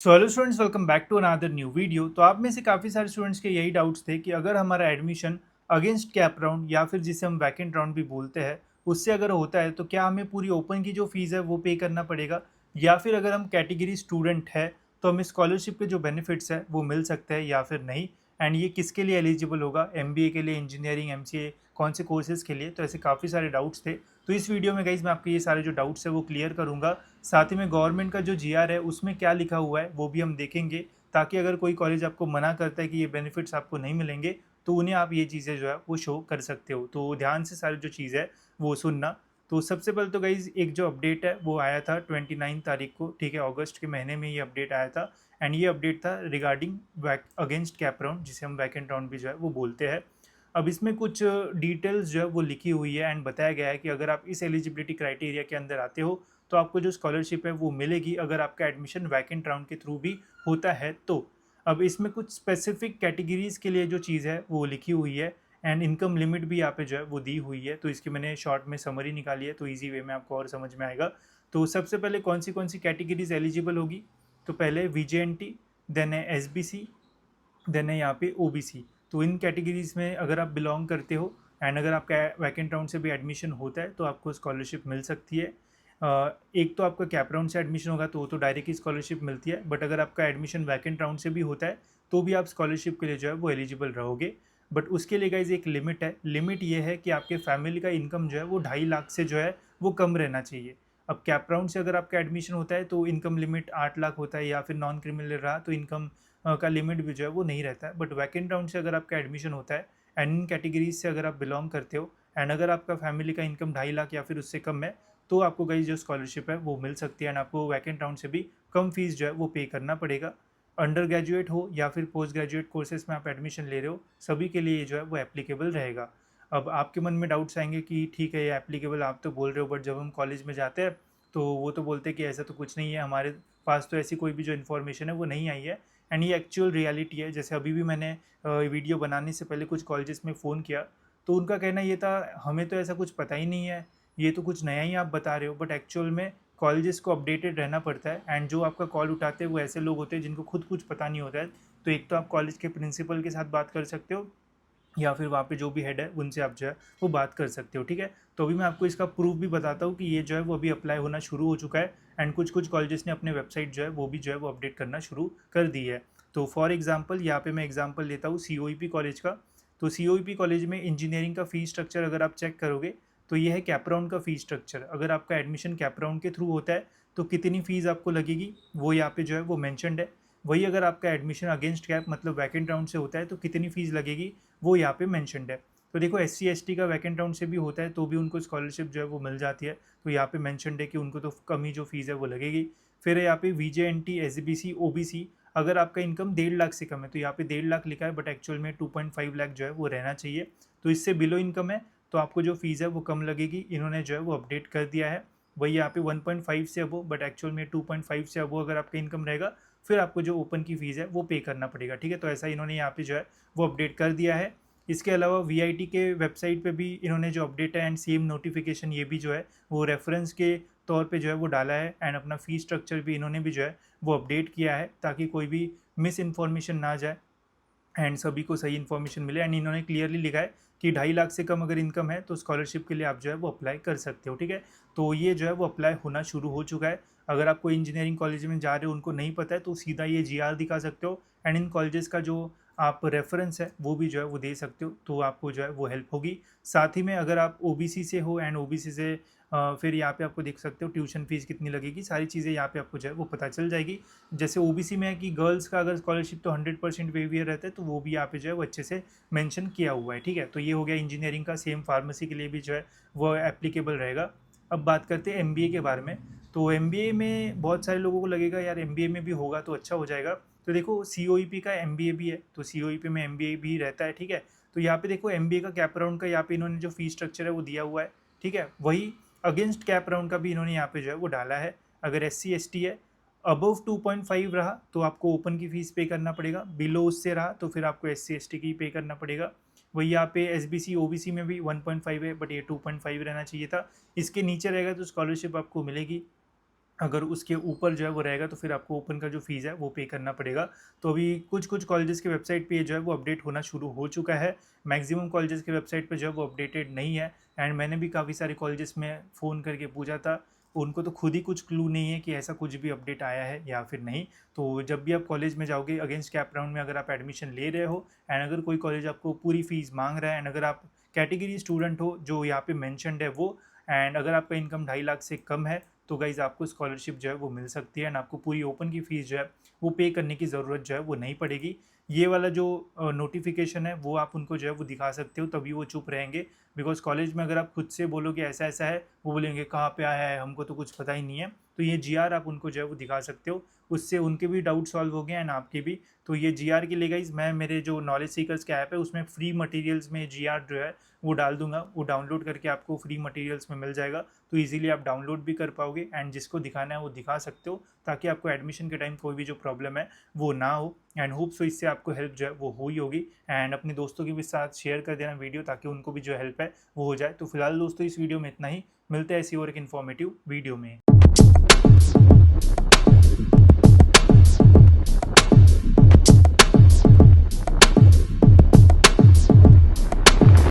So hello students, welcome back to another new video. तो आप में से काफ़ी सारे स्टूडेंट्स के यही डाउट्स थे कि अगर हमारा एडमिशन अगेंस्ट कैप राउंड या फिर जिसे हम वैकेंट राउंड भी बोलते हैं उससे अगर होता है तो क्या हमें पूरी ओपन की जो फीस है वो पे करना पड़ेगा, या फिर अगर हम कैटेगरी स्टूडेंट है तो हमें स्कॉलरशिप के जो बेनिफिट्स है वो मिल सकते हैं या फिर नहीं। एंड ये किसके लिए एलिजिबल होगा, एमबीए के लिए, इंजीनियरिंग, एमसीए, कौन से कोर्सेज के लिए। तो ऐसे काफ़ी सारे डाउट्स थे। तो इस वीडियो में गाइज मैं आपके ये सारे जो डाउट्स है वो क्लियर करूंगा। साथ ही में गवर्नमेंट का जो जीआर है उसमें क्या लिखा हुआ है वो भी हम देखेंगे, ताकि अगर कोई कॉलेज आपको मना करता है कि ये बेनिफिट्स आपको नहीं मिलेंगे तो उन्हें आप ये चीज़ें जो है वो शो कर सकते हो। तो ध्यान से सारी जो चीज़ है वो सुनना। तो सबसे पहले तो गाइज एक जो अपडेट है वो आया था 29 तारीख को, ठीक है, अगस्त के महीने में ये अपडेट आया था। एंड ये अपडेट था रिगार्डिंग अगेंस्ट कैप राउंड, जिसे हम वैकेंट राउंड भी जो है वो बोलते हैं। अब इसमें कुछ डिटेल्स जो है वो लिखी हुई है एंड बताया गया है कि अगर आप इस एलिजिबिलिटी क्राइटेरिया के अंदर आते हो तो आपको जो स्कॉलरशिप है वो मिलेगी, अगर आपका एडमिशन वैकेंट राउंड के थ्रू भी होता है तो। अब इसमें कुछ स्पेसिफिक कैटेगरीज के लिए जो चीज़ है वो लिखी हुई है एंड इनकम लिमिट भी यहाँ पे जो है वो दी हुई है। तो इसकी मैंने शॉर्ट में समरी निकाली है तो ईजी वे में आपको और समझ में आएगा। तो सबसे पहले कौन सी कैटेगरीज एलिजिबल होगी, तो पहले वीजेएनटी, देन है एसबीसी, देन है यहाँ पे ओबीसी। तो इन कैटेगरीज में अगर आप बिलोंग करते हो एंड अगर आपका वैकेंट राउंड से भी एडमिशन होता है तो आपको स्कॉलरशिप मिल सकती है। एक तो आपका कैप राउंड से एडमिशन होगा तो वो तो डायरेक्ट ही स्कॉलरशिप मिलती है, बट अगर आपका एडमिशन वैकेंट राउंड से भी होता है तो भी आप स्कॉलरशिप के लिए जो है वो एलिजिबल रहोगे। बट उसके लिए गाइज एक लिमिट है। लिमिट ये है कि आपके फैमिली का इनकम जो है वो 2.5 लाख से जो है वो कम रहना चाहिए। अब कैप राउंड से अगर आपका एडमिशन होता है तो इनकम लिमिट 8 लाख होता है, या फिर नॉन क्रिमिनल रहा तो इनकम का लिमिट भी जो है वो नहीं रहता है। बट वैकेंट राउंड से अगर आपका एडमिशन होता है एंड इन कैटेगरीज से अगर आप बिलोंग करते हो एंड अगर आपका फैमिली का इनकम 2.5 लाख या फिर उससे कम है तो आपको गाइज जो स्कॉलरशिप है वो मिल सकती है एंड आपको वैकेंट राउंड से भी कम फीस जो है वो पे करना पड़ेगा। अंडर ग्रेजुएट हो या फिर पोस्ट ग्रेजुएट कोर्सेज में आप एडमिशन ले रहे हो, सभी के लिए ये जो है वो एप्लीकेबल रहेगा। अब आपके मन में डाउट्स आएंगे कि ठीक है ये एप्लीकेबल आप तो बोल रहे हो, बट जब हम कॉलेज में जाते हैं तो वो तो बोलते हैं कि ऐसा तो कुछ नहीं है, हमारे पास तो ऐसी कोई भी जो इन्फॉर्मेशन है वो नहीं आई है। एंड ये एक्चुअल रियलिटी है। जैसे अभी भी मैंने वीडियो बनाने से पहले कुछ कॉलेजेस में फ़ोन किया तो उनका कहना ये था हमें तो ऐसा कुछ पता ही नहीं है, ये तो कुछ नया ही आप बता रहे हो। बट एक्चुअल में कॉलेजेस को अपडेटेड रहना पड़ता है एंड जो आपका कॉल उठाते हैं वो ऐसे लोग होते हैं जिनको खुद कुछ पता नहीं होता है। तो एक तो आप कॉलेज के प्रिंसिपल के साथ बात कर सकते हो या फिर वहाँ पे जो भी हेड है उनसे आप जो है वो बात कर सकते हो, ठीक है। तो अभी मैं आपको इसका प्रूफ भी बताता हूँ कि ये जो है वो अभी अप्लाई होना शुरू हो चुका है एंड कुछ कुछ कॉलेजेस ने अपने वेबसाइट जो है वो भी जो है वो अपडेट करना शुरू कर दी है। तो फॉर एग्जांपल यहाँ पे मैं एग्जांपल लेता हूँ सीओईपी कॉलेज का। तो सीओईपी कॉलेज में इंजीनियरिंग का फ़ी स्ट्रक्चर अगर आप चेक करोगे तो ये है कैप राउंड का फ़ी स्ट्रक्चर। अगर आपका एडमिशन कैप राउंड के थ्रू होता है तो कितनी फ़ीस आपको लगेगी वो यहाँ पे जो है वो मैंशनड है। वही अगर आपका एडमिशन अगेंस्ट कैप मतलब वैकेंट राउंड से होता है तो कितनी फ़ीस लगेगी वो यहाँ पे मैंशनड है। तो देखो एस सी एस टी का वैकेंट राउंड से भी होता है तो भी उनको स्कॉलरशिप जो है वो मिल जाती है। तो यहाँ पे मैंशनड है कि उनको तो कम ही जो फीस है वो लगेगी। फिर यहाँ पे V J N T, S B C, O B C, अगर आपका इनकम 1.5 लाख से कम है तो यहाँ पे 1.5 लाख लिखा है बट एक्चुअल में 2.5 लाख जो है वो रहना चाहिए। तो इससे बिलो इनकम है तो आपको जो फीस है वो कम लगेगी, इन्होंने जो है वो अपडेट कर दिया है। वही यहाँ पे 1.5 से अबो, बट एक्चुअल में 2.5 से अबो अगर आपका इनकम रहेगा फिर आपको जो ओपन की फ़ीस है वो पे करना पड़ेगा, ठीक है। तो ऐसा इन्होंने यहाँ पे जो है वो अपडेट कर दिया है। इसके अलावा वी के वेबसाइट पे भी इन्होंने जो अपडेट है एंड सेम नोटिफिकेशन ये भी जो है वो रेफरेंस के तौर पे जो है वो डाला है एंड अपना फ़ीस स्ट्रक्चर भी इन्होंने भी जो है वो अपडेट किया है ताकि कोई भी मिस इन्फॉर्मेशन ना जाए एंड सभी को सही इन्फॉर्मेशन मिले। एंड इन्होंने क्लियरली लिखा है कि 2.5 लाख से कम अगर इनकम है तो स्कॉलरशिप के लिए आप जो है वो अप्लाई कर सकते हो, ठीक है। तो ये जो है वो अप्लाई होना शुरू हो चुका है। अगर आप कोई इंजीनियरिंग कॉलेज में जा रहे हो उनको नहीं पता है तो सीधा ये जीआर दिखा सकते हो एंड इन कॉलेजेस का जो आप रेफरेंस है वो भी जो है वो दे सकते हो, तो आपको जो है वो हेल्प होगी। साथ ही में अगर आप ओबीसी से हो एंड ओबीसी से फिर यहाँ पे आपको देख सकते हो ट्यूशन फीस कितनी लगेगी, सारी चीज़ें यहाँ पे आपको जो है वो पता चल जाएगी। जैसे ओबीसी में है कि गर्ल्स का अगर स्कॉलरशिप तो 100% वेवियर रहता है तो वो भी यहाँ पे जो है वो अच्छे से मेंशन किया हुआ है, ठीक है। तो ये हो गया इंजीनियरिंग का। सेम फार्मेसी के लिए भी जो है वो एप्लीकेबल रहेगा। अब बात करते हैं एमबीए के बारे में। तो एमबीए में बहुत सारे लोगों को लगेगा यार एमबीए में भी होगा तो अच्छा हो जाएगा। तो देखो सीओईपी का एमबीए भी है तो सीओईपी में एमबीए भी रहता है, ठीक है। तो यहाँ पे देखो एमबीए का कैप राउंड का यहाँ पे इन्होंने जो फीस स्ट्रक्चर है वो दिया हुआ है, ठीक है। वही अगेंस्ट कैप राउंड का भी इन्होंने यहाँ पे जो है वो डाला है। अगर एस सी एस टी है अबव 2.5 रहा तो आपको ओपन की फ़ीस पे करना पड़ेगा, बिलो उससे रहा तो फिर आपको एस सी एस टी की पे करना पड़ेगा। वही यहाँ पे S B C O B C में भी 1.5 है बट ये 2.5 रहना चाहिए था। इसके नीचे रहेगा तो स्कॉलरशिप आपको मिलेगी। अगर उसके ऊपर जो है वो रहेगा तो फिर आपको ओपन का जो फ़ीस है वो पे करना पड़ेगा। तो अभी कुछ-कुछ कॉलेजेस की वेबसाइट पे ये जो है वो अपडेट होना शुरू हो चुका है। मैक्सिमम कॉलेजेस की वेबसाइट पे जो है वो अपडेटेड नहीं है एंड मैंने भी काफ़ी सारे कॉलेजेस में फ़ोन करके पूछा था, उनको तो खुद ही कुछ क्लू नहीं है कि ऐसा कुछ भी अपडेट आया है या फिर नहीं। तो जब भी आप कॉलेज में जाओगे अगेंस्ट कैप राउंड में अगर आप एडमिशन ले रहे हो एंड अगर कोई कॉलेज आपको पूरी फ़ीस माँग रहा है एंड अगर आप कैटेगरी स्टूडेंट हो जो यहाँ पे मेंशन्ड है वो, एंड अगर आपका इनकम 2.5 लाख से कम है तो गाइज़ आपको स्कॉलरशिप जो है वो मिल सकती है एंड आपको पूरी ओपन की फ़ीस जो है वो पे करने की ज़रूरत जो है वो नहीं पड़ेगी। ये वाला जो नोटिफिकेशन है वो आप उनको जो है वो दिखा सकते हो, तभी वो चुप रहेंगे। बिकॉज़ कॉलेज में अगर आप खुद से बोलोगे ऐसा-ऐसा है, वो बोलेंगे कहाँ पे आया है, हमको तो कुछ पता ही नहीं है। तो ये जीआर आप उनको जो है वो दिखा सकते हो, उससे उनके भी डाउट सॉल्व हो गए एंड आपके भी। तो ये जीआर के लिए गाइज़ मैं मेरे जो नॉलेज सीकर्स का ऐप है उसमें फ्री मटेरियल्स में जीआर जो है वो डाल दूँगा, वो डाउनलोड करके आपको फ्री मटेरियल्स में मिल जाएगा। तो ईज़िली आप डाउनलोड भी कर पाओगे एंड जिसको दिखाना है वो दिखा सकते हो, ताकि आपको एडमिशन के टाइम कोई भी जो प्रॉब्लम है वो ना हो। एंड होप सो इससे आपको हेल्प जो है वो हुई होगी एंड अपने दोस्तों के भी साथ शेयर कर देना वीडियो, ताकि उनको भी जो हेल्प है वो हो जाए। तो फिलहाल दोस्तों इस वीडियो में इतना ही, मिलते हैं ऐसी और एक इन्फॉर्मेटिव वीडियो में।